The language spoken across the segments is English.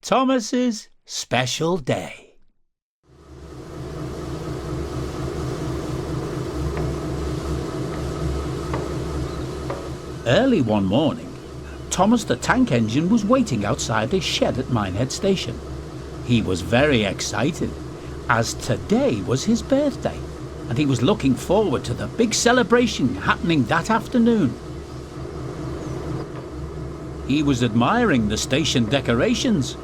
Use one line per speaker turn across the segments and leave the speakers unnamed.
Thomas's special day. Early one morning, Thomas the Tank Engine was waiting outside his shed at Minehead Station. He was very excited, as today was his birthday, and he was looking forward to the big celebration happening that afternoon. He was admiring the station decorations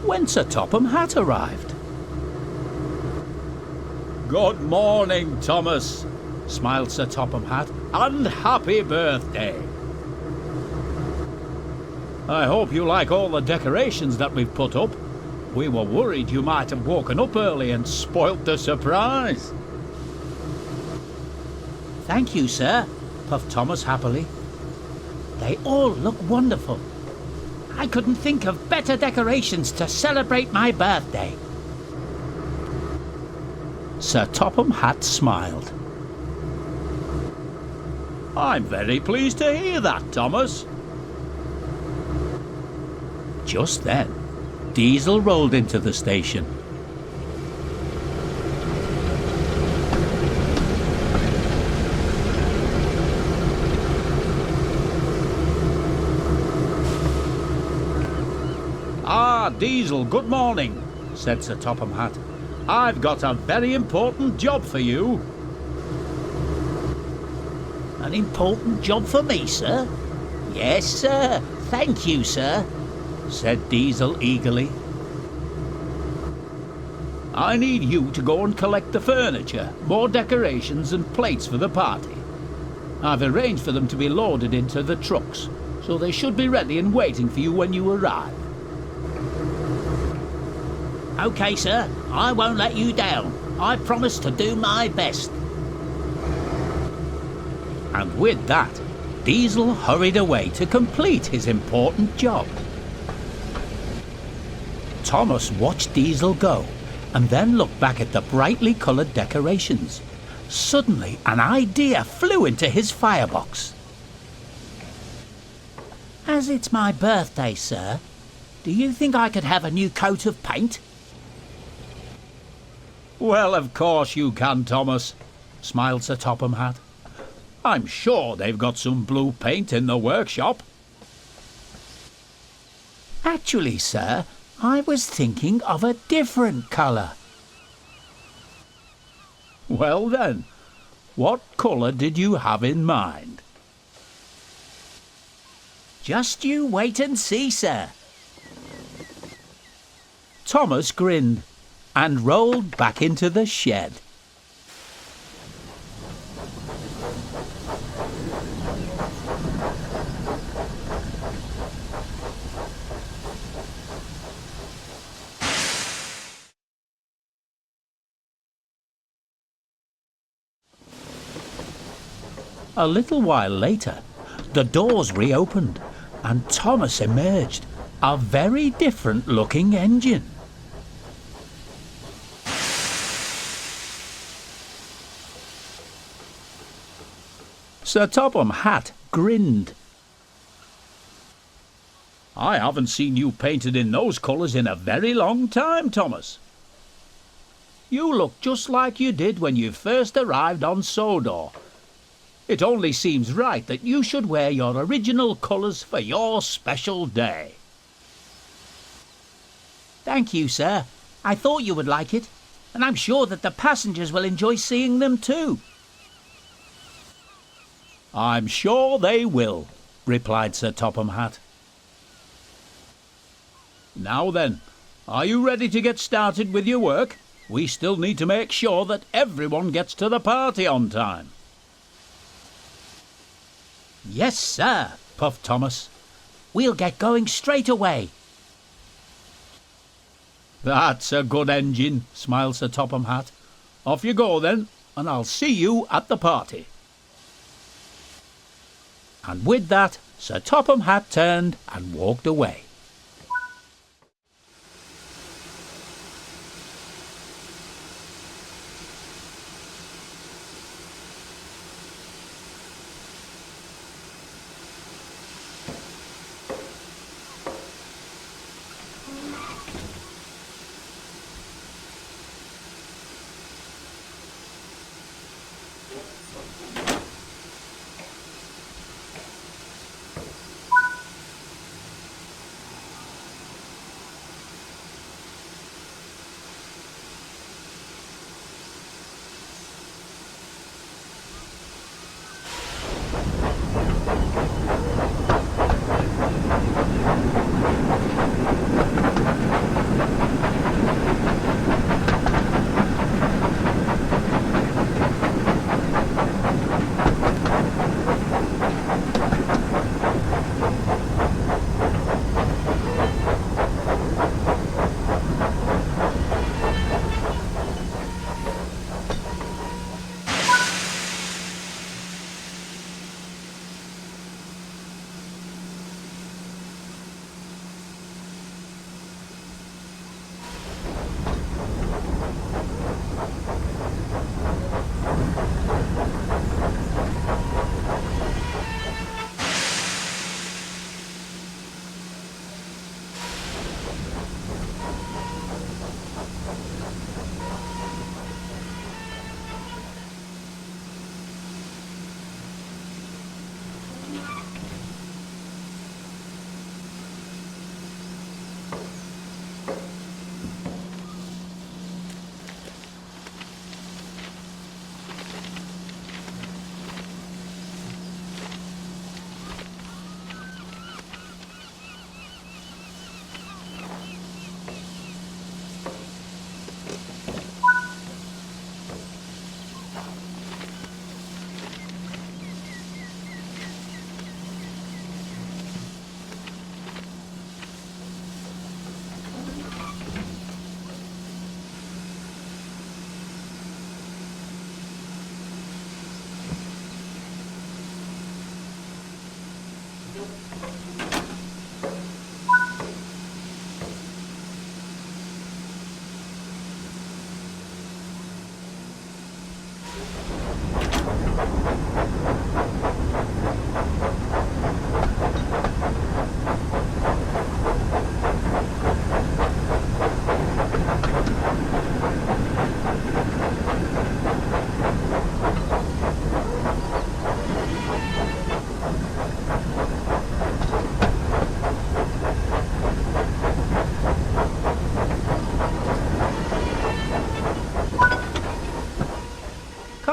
when Sir Topham Hatt arrived. "Good morning, Thomas," smiled Sir Topham Hatt, "and happy birthday. I hope you like all the decorations that we've put up. We were worried you might have woken up early and spoilt the surprise." "Thank you, sir," puffed Thomas happily. "They all look wonderful. I couldn't think of better decorations to celebrate my birthday." Sir Topham Hatt smiled. "I'm very pleased to hear that, Thomas." Just then, Diesel rolled into the station. "Ah, Diesel, good morning," said Sir Topham Hatt. "I've got a very important job for you." "An important job for me, sir?" "Yes, sir. Thank you, sir," said Diesel eagerly. "I need you to go and collect the furniture, more decorations and plates for the party. I've arranged for them to be loaded into the trucks, so they should be ready and waiting for you when you arrive." "OK, sir. I won't let you down. I promise to do my best." And with that, Diesel hurried away to complete his important job. Thomas watched Diesel go and then looked back at the brightly coloured decorations. Suddenly, an idea flew into his firebox. "As it's my birthday, sir, do you think I could have a new coat of paint?" "Well, of course you can, Thomas," smiled Sir Topham Hatt. "I'm sure they've got some blue paint in the workshop." "Actually, sir, I was thinking of a different colour." "Well then, what colour did you have in mind?" "Just you wait and see, sir." Thomas grinned and rolled back into the shed. A little while later, the doors reopened and Thomas emerged, a very different looking engine. Sir Topham Hatt grinned. "I haven't seen you painted in those colours in a very long time, Thomas. You look just like you did when you first arrived on Sodor. It only seems right that you should wear your original colours for your special day." "Thank you, sir. I thought you would like it, and I'm sure that the passengers will enjoy seeing them too." "I'm sure they will," replied Sir Topham Hatt. "Now then, are you ready to get started with your work? We still need to make sure that everyone gets to the party on time." "Yes, sir," puffed Thomas. "We'll get going straight away." "That's a good engine," smiled Sir Topham Hatt. "Off you go then, and I'll see you at the party." And with that, Sir Topham Hatt turned and walked away.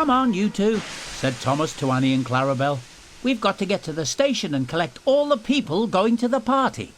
Come on, you two, said Thomas to Annie and Clarabel. We've got to get to the station and collect all the people going to the party.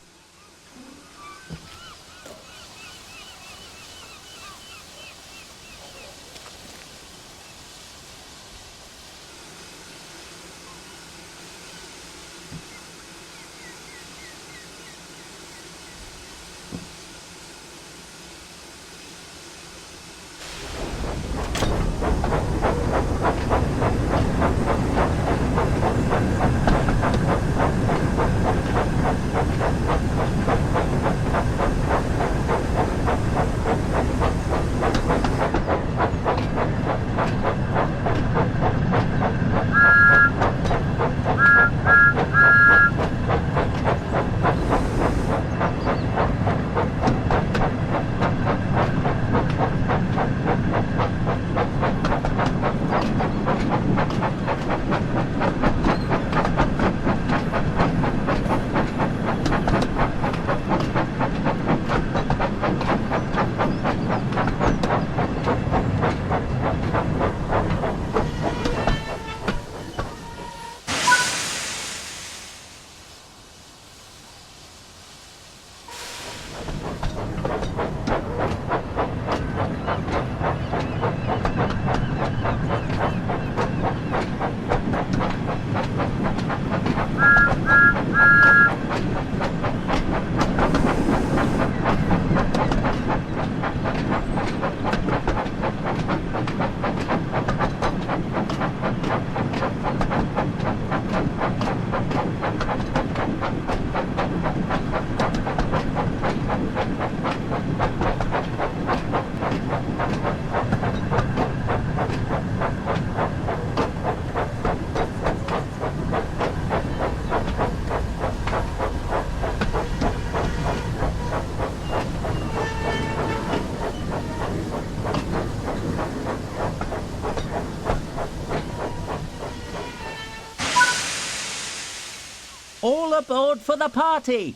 All aboard for the party!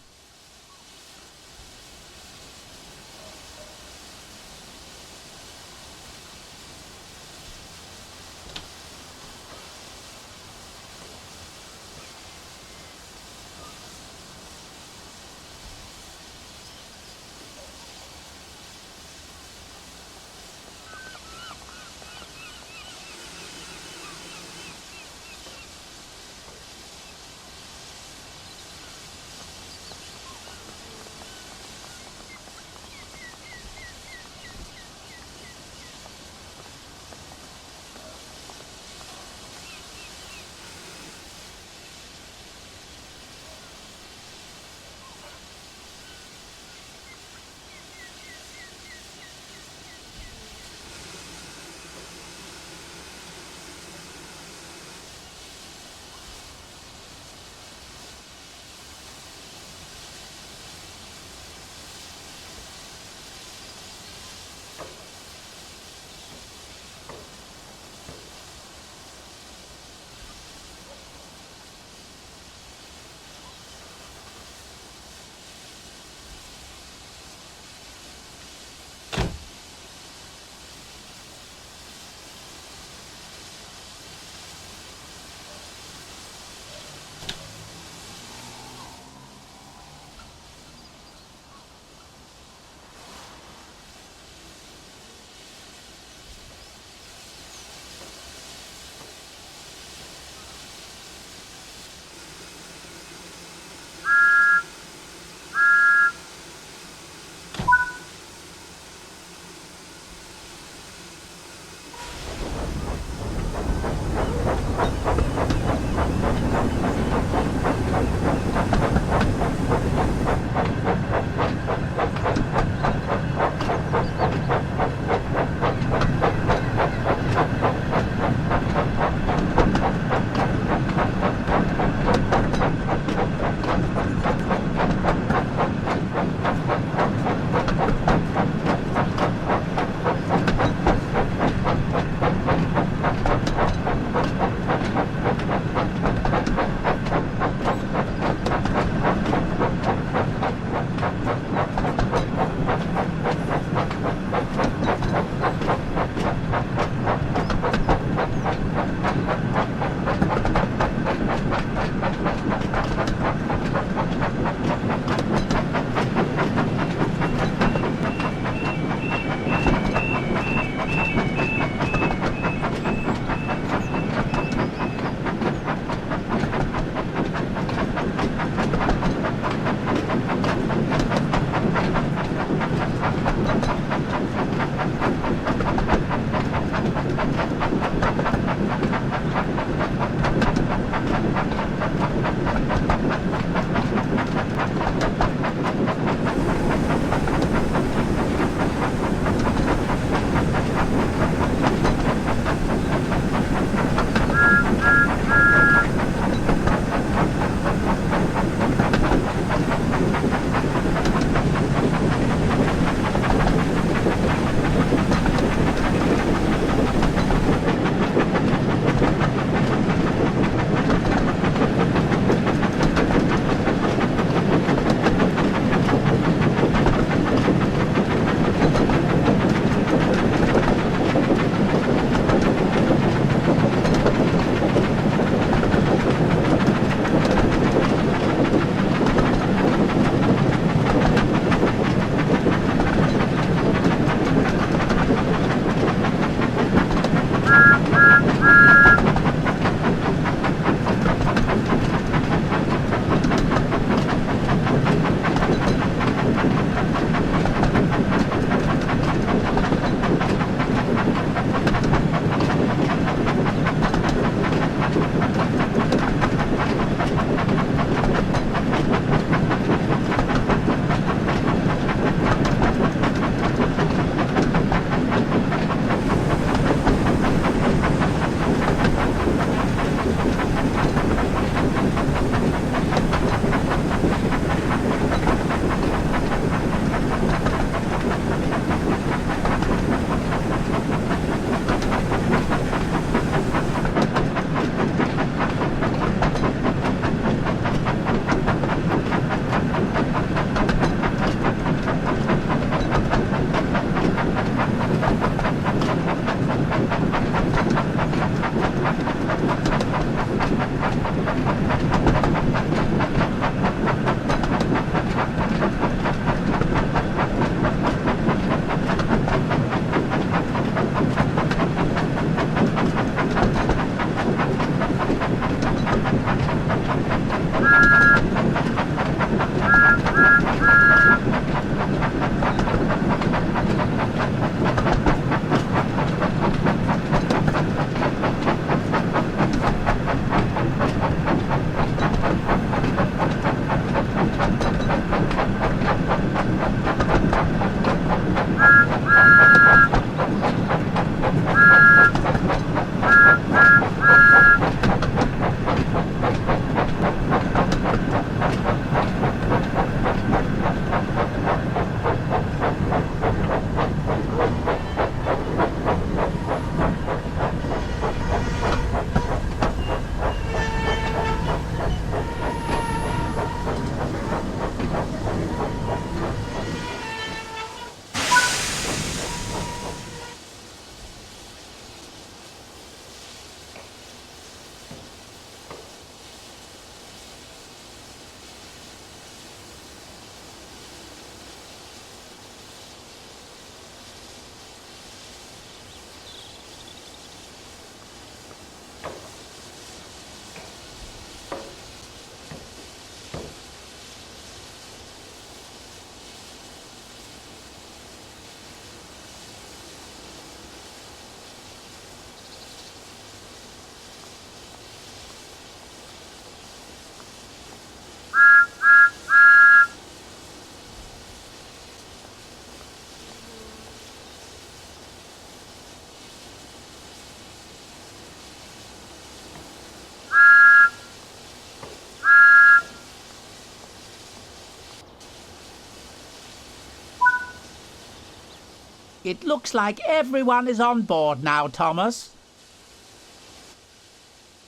It looks like everyone is on board now, Thomas.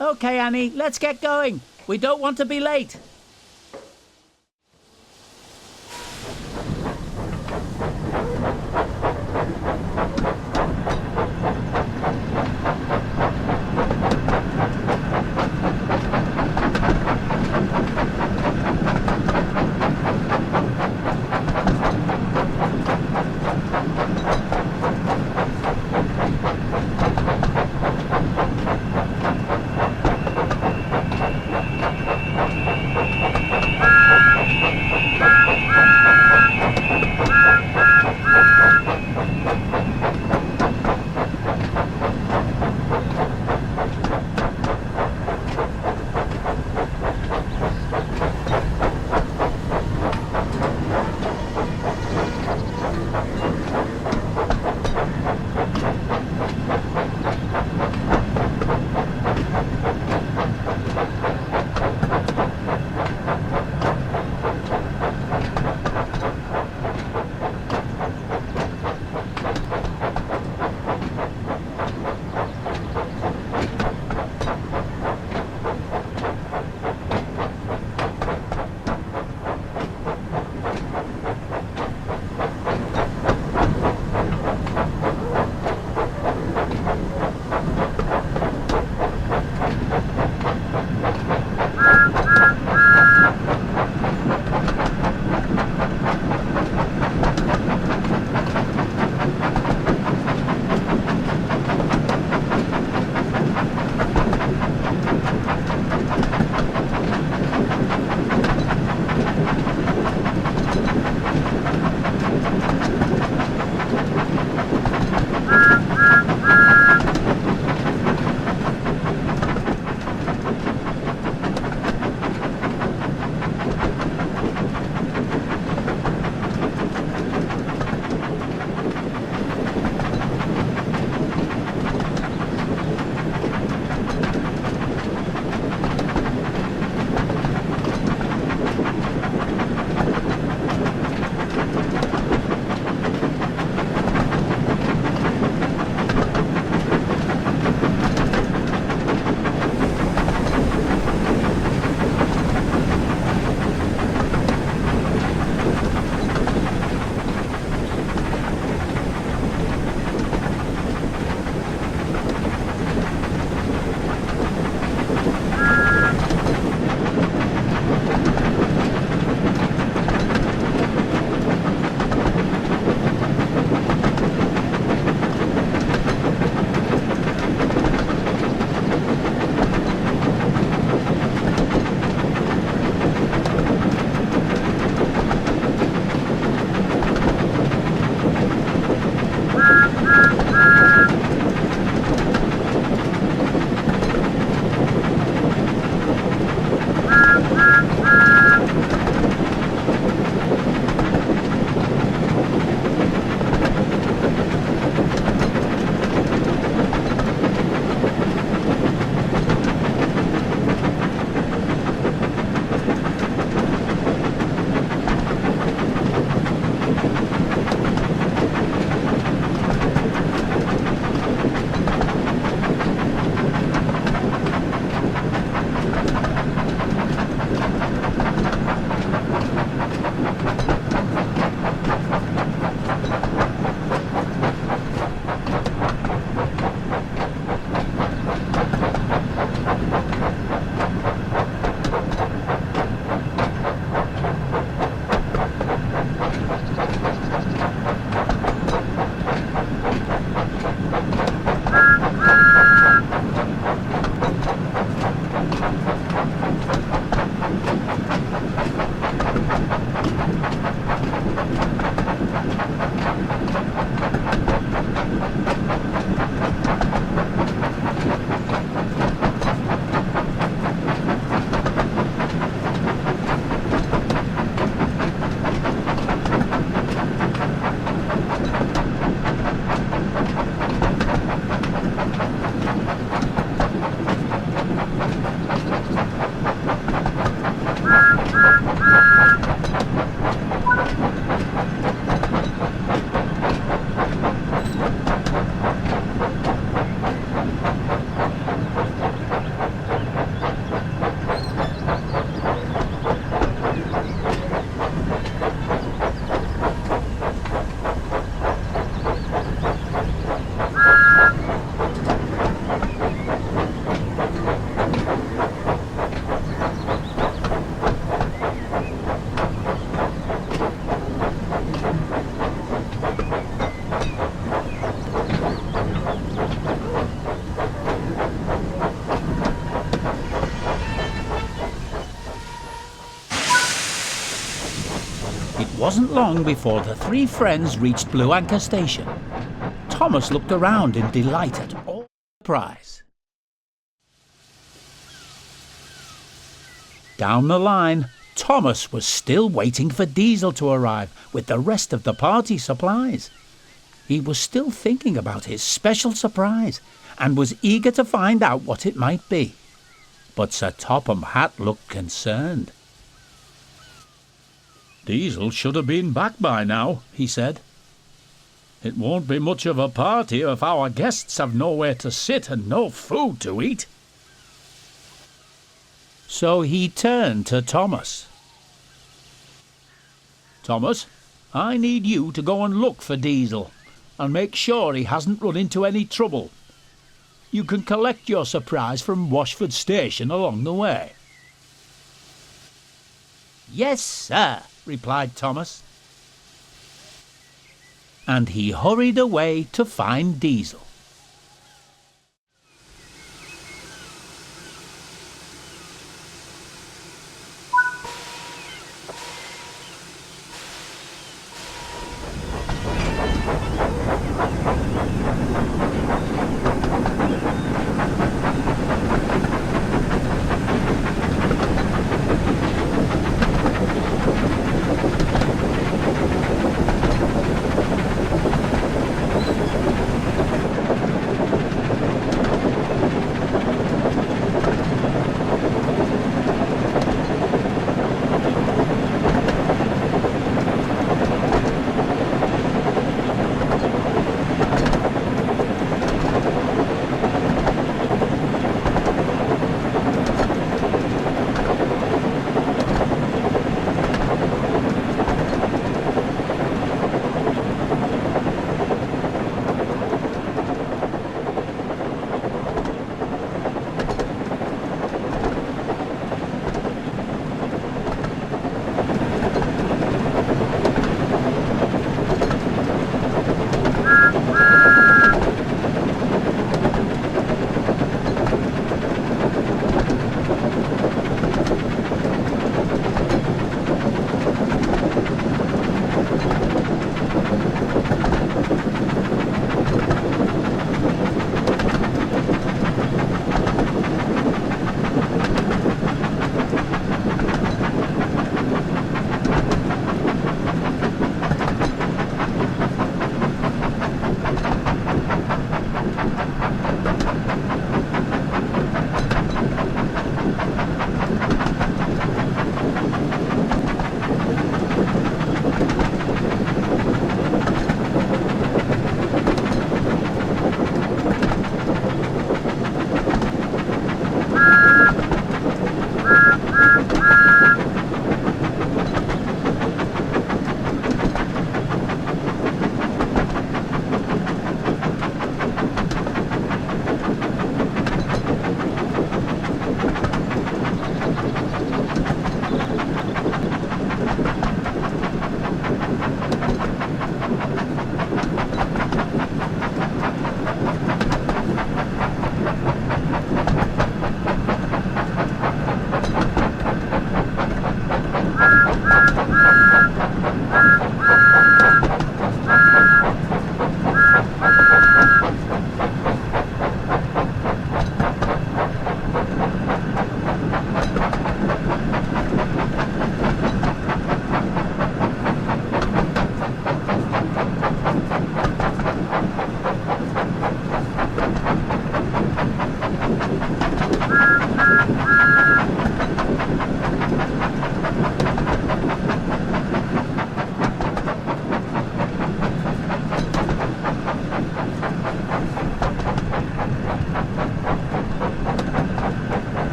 OK, Annie, let's get going. We don't want to be late. wasn't long before the three friends reached Blue Anchor Station. Thomas looked around in delight at all the prize. Down the line, Thomas was still waiting for Diesel to arrive with the rest of the party supplies. He was still thinking about his special surprise and was eager to find out what it might be. But Sir Topham Hatt looked concerned. "Diesel should have been back by now," he said. "It won't be much of a party if our guests have nowhere to sit and no food to eat." So he turned to Thomas. "Thomas, I need you to go and look for Diesel and make sure he hasn't run into any trouble. You can collect your surprise from Washford Station along the way." "Yes, sir," replied Thomas. And he hurried away to find Diesel.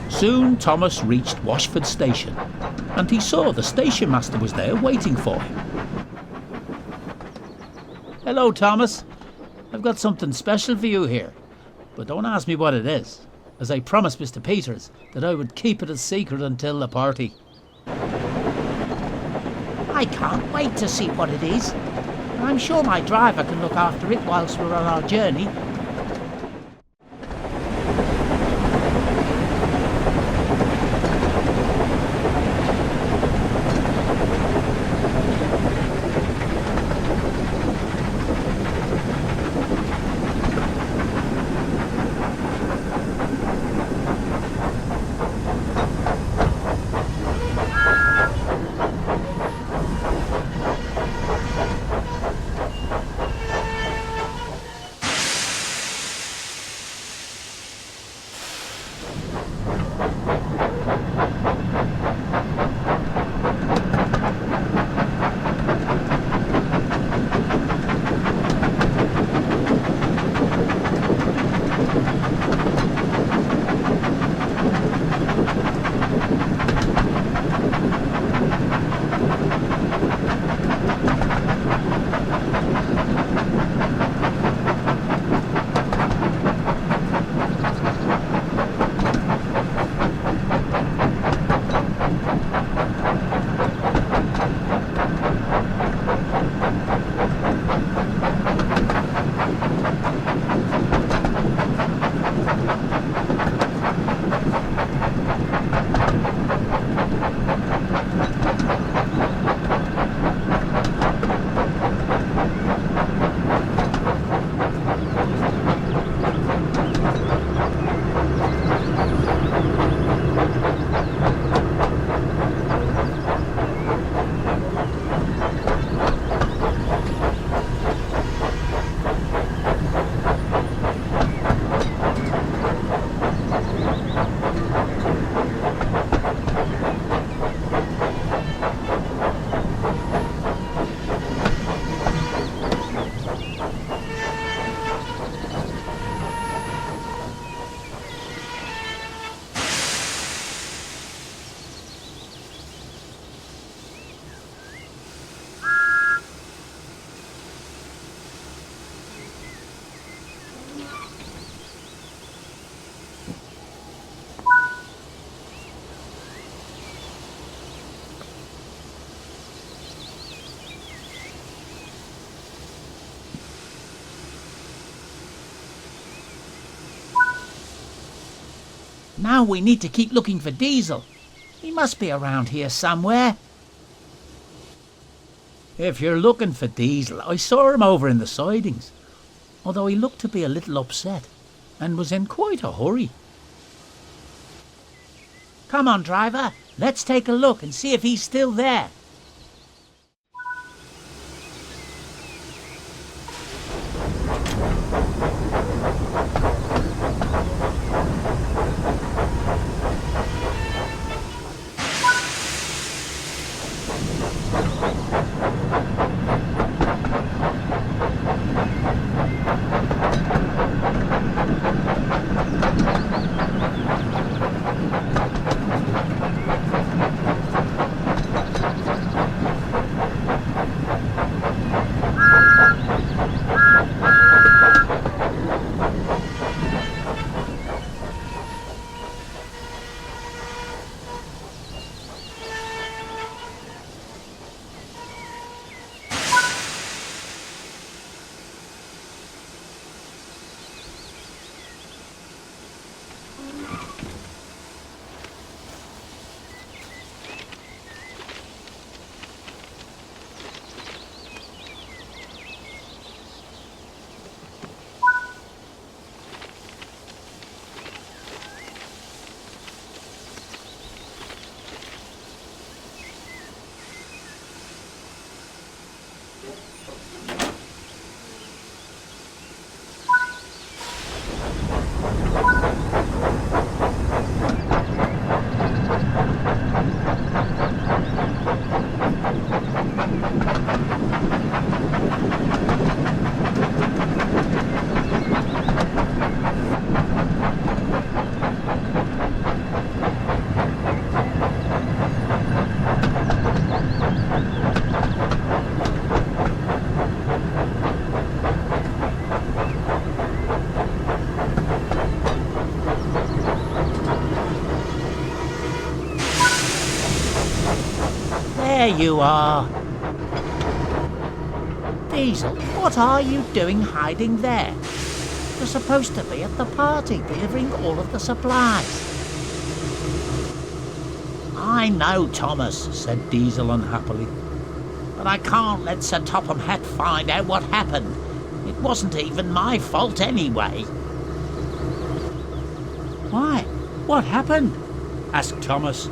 Soon Thomas reached Washford Station, and he saw the station master was there waiting for him. "Hello, Thomas. I've got something special for you here, but don't ask me what it is, as I promised Mr. Peters that I would keep it a secret until the party."
I can't wait to see what it is. I'm sure my driver can look after it whilst we're on our journey. Now we need to keep looking for Diesel. He must be around here somewhere.
If you're looking for Diesel, I saw him over in the sidings, although he looked to be a little upset and was in quite a hurry.
Come on, driver. Let's take a look and see if he's still there. there you are. Diesel, what are you doing hiding there? You're supposed to be at the party delivering all of the supplies. I know, Thomas, said Diesel unhappily, but I can't let Sir Topham Hatt find out what happened. It wasn't even my fault anyway.
Why? What happened? Asked Thomas.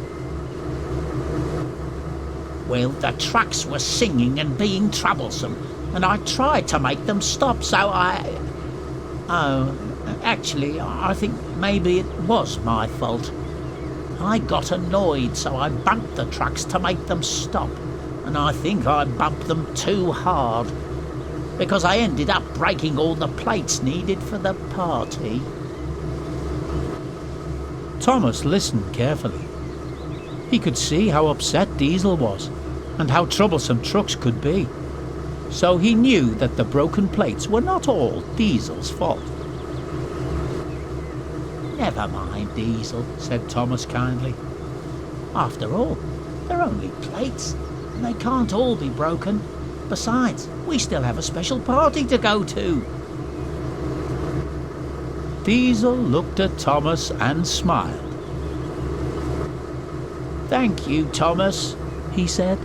Well, the trucks were singing and being troublesome, and I tried to make them stop, so actually, I think maybe it was my fault. I got annoyed, so I bumped the trucks to make them stop, and I think I bumped them too hard, because I ended up breaking all the plates needed for the party.
Thomas listened carefully. He could see how upset Diesel was, and how troublesome trucks could be. So he knew that the broken plates were not all Diesel's fault.
Never mind, Diesel, said Thomas kindly. After all, they're only plates, and they can't all be broken. Besides, we still have a special party to go to.
Diesel looked at Thomas and smiled.
Thank you, Thomas, he said.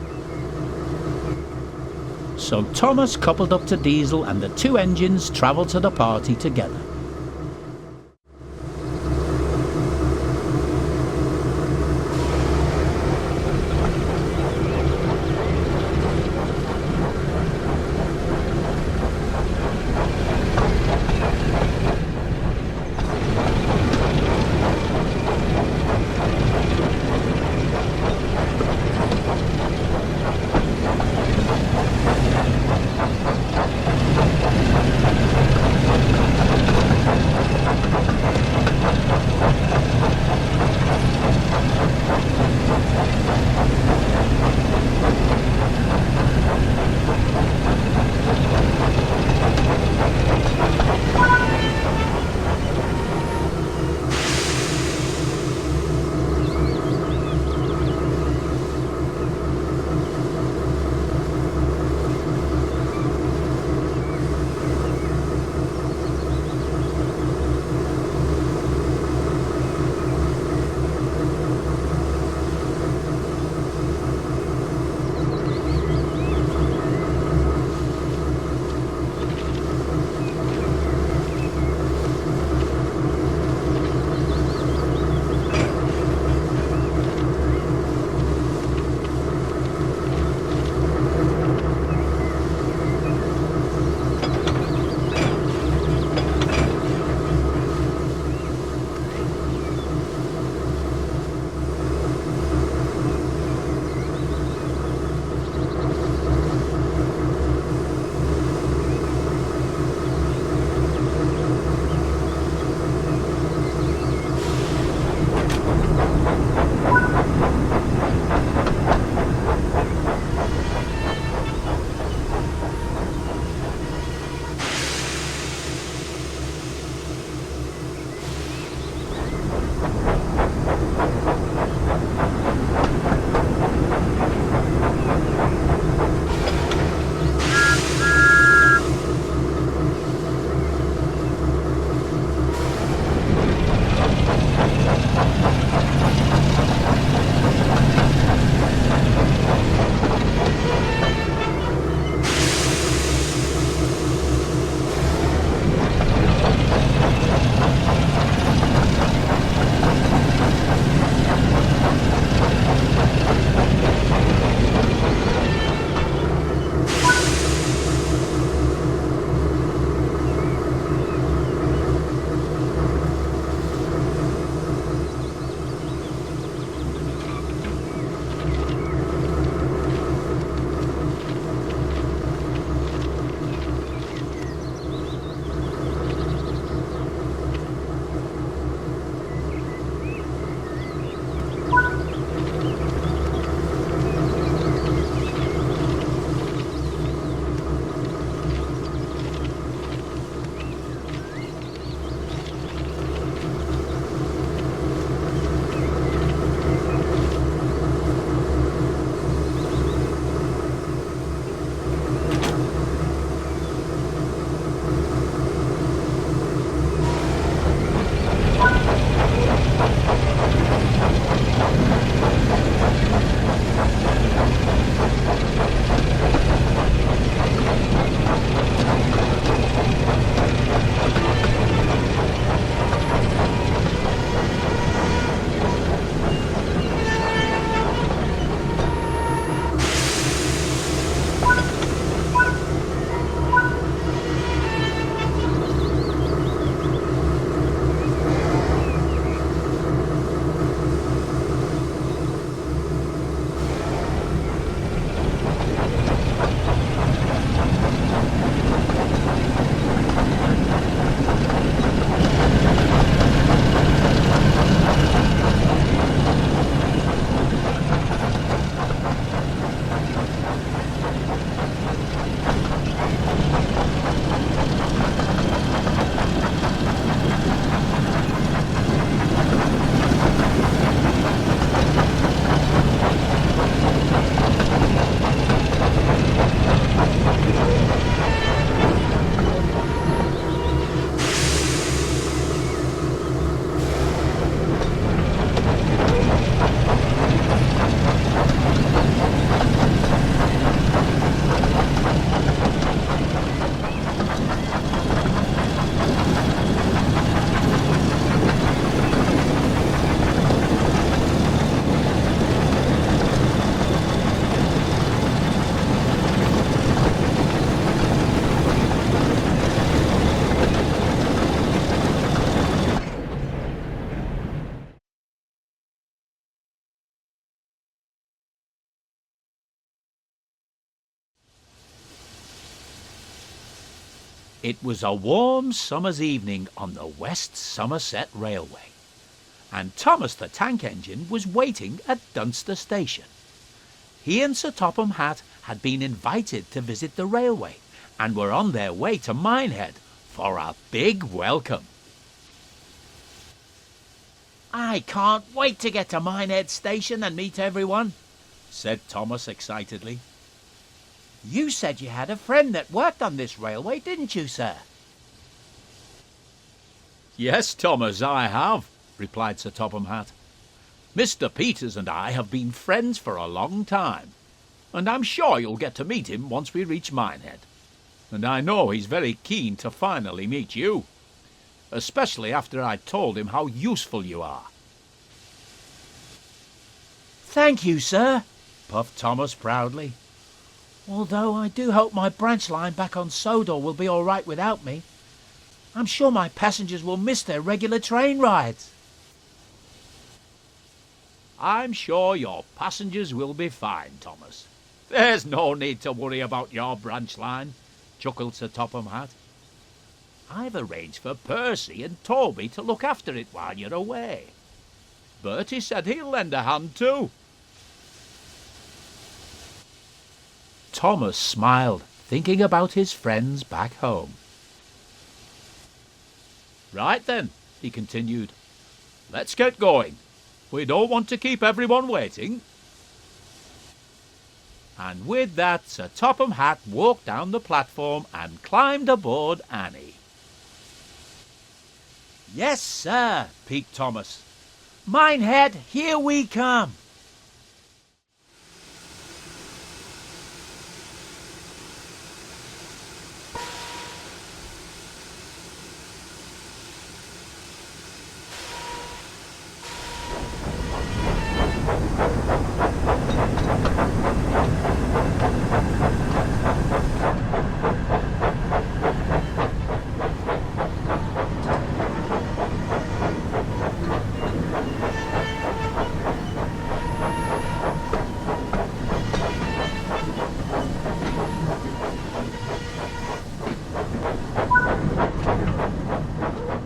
So Thomas coupled up to Diesel and the two engines travelled to the party together. It was a warm summer's evening on the West Somerset Railway, and Thomas the Tank Engine was waiting at Dunster Station. He and Sir Topham Hatt had been invited to visit the railway and were on their way to Minehead for a big welcome.
I can't wait to get to Minehead Station and meet everyone, said Thomas excitedly. You said you had a friend that worked on this railway, didn't you, sir?
Yes, Thomas, I have, replied Sir Topham Hatt. Mr. Peters and I have been friends for a long time, and I'm sure you'll get to meet him once we reach Minehead. And I know he's very keen to finally meet you, especially after I told him how useful you are.
Thank you, sir, puffed Thomas proudly. Although I do hope my branch line back on Sodor will be all right without me. I'm sure my passengers will miss their regular train rides.
I'm sure your passengers will be fine, Thomas. There's no need to worry about your branch line, chuckled Sir Topham Hatt. I've arranged for Percy and Toby to look after it while you're away. Bertie said he'll lend a hand too. Thomas smiled, thinking about his friends back home. Right then, he continued, let's get going. We don't want to keep everyone waiting. And with that, Sir Topham Hatt walked down the platform and climbed aboard Annie.
Yes, sir, peeked Thomas. Minehead, here we come.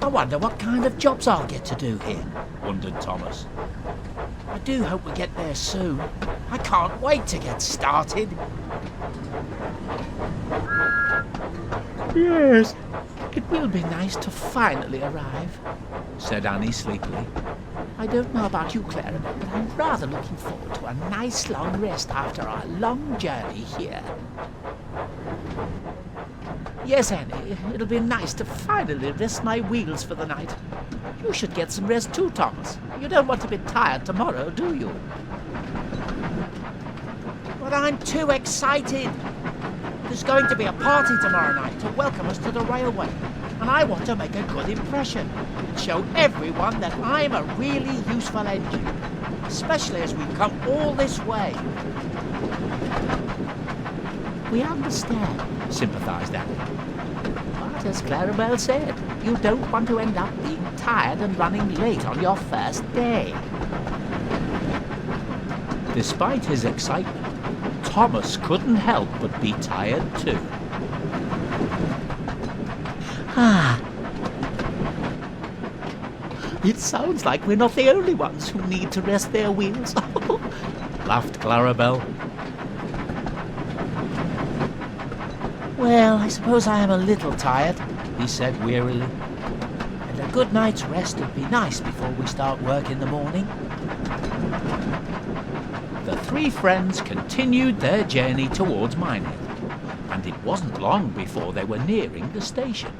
I wonder what kind of jobs I'll get to do here, wondered Thomas. I do hope we get there soon. I can't wait to get started. Yes, it will be nice to finally arrive, said Annie sleepily. I don't know about you, Clara, but I'm rather looking forward to a nice long rest after our long journey here. Yes, Annie, it'll be nice to finally rest my wheels for the night. You should get some rest too, Thomas. You don't want to be tired tomorrow, do you? But I'm too excited. There's going to be a party tomorrow night to welcome us to the railway, and I want to make a good impression and show everyone that I'm a really useful engine, especially as we've come all this way. We understand, sympathised Annie. But as Clarabelle said, you don't want to end up being tired and running late on your first day. Despite his excitement, Thomas couldn't help but be tired too. It sounds like we're not the only ones who need to rest their wheels, laughed Clarabelle. Well, I suppose I am a little tired, he said wearily. And a good night's rest would be nice before we start work in the morning. The three friends continued their journey towards Minehead, and it wasn't long before they were nearing the station.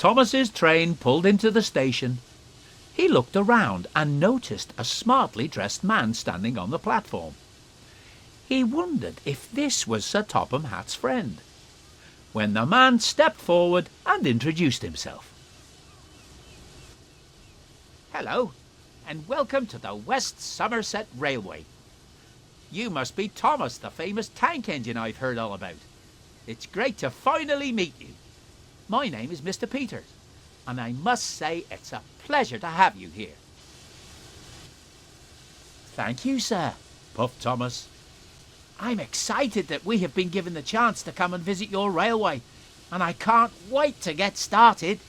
Thomas's train pulled into the station, he looked around and noticed a smartly dressed man standing on the platform. He wondered if this was Sir Topham Hatt's friend, when the man stepped forward and introduced himself. "Hello, and welcome to the West Somerset Railway. You must be Thomas, the famous tank engine I've heard all about. It's great to finally meet you. My name is Mr. Peters, and I must say it's a pleasure to have you here."
"Thank you, sir,"
puffed Thomas.
"I'm excited that we have been given the chance to come and visit your railway, and I can't wait to get started."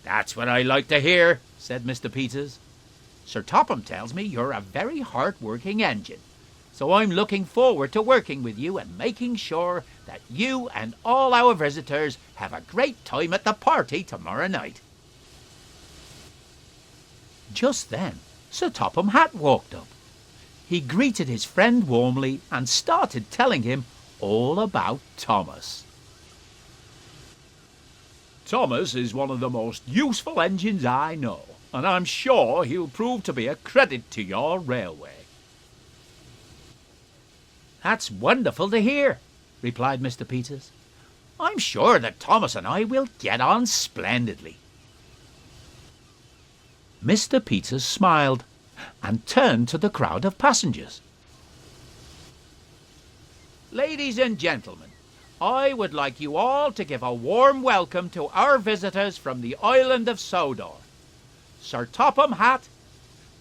"That's what I like to hear," said Mr. Peters. "Sir Topham tells me you're a very hard-working engine, so I'm looking forward to working with you and making sure that you and all our visitors have a great time at the party tomorrow night." Just then, Sir Topham Hatt walked up. He greeted his friend warmly and started telling him all about Thomas. "Thomas is one of the most useful engines I know, and I'm sure he'll prove to be a credit to your railway." "That's wonderful to hear," replied Mr. Peters. "I'm sure that Thomas and I will get on splendidly." Mr. Peters smiled and turned to the crowd of passengers. "Ladies and gentlemen, I would like you all to give a warm welcome to our visitors from the island of Sodor, Sir Topham Hatt,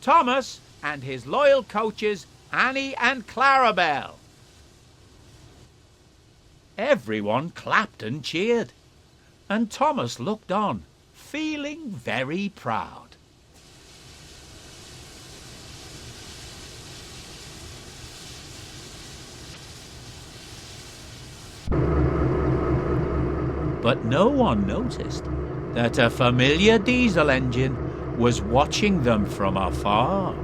Thomas, and his loyal coaches Annie and Clarabelle." Everyone clapped and cheered, and Thomas looked on, feeling very proud. But no one noticed that a familiar diesel engine was watching them from afar.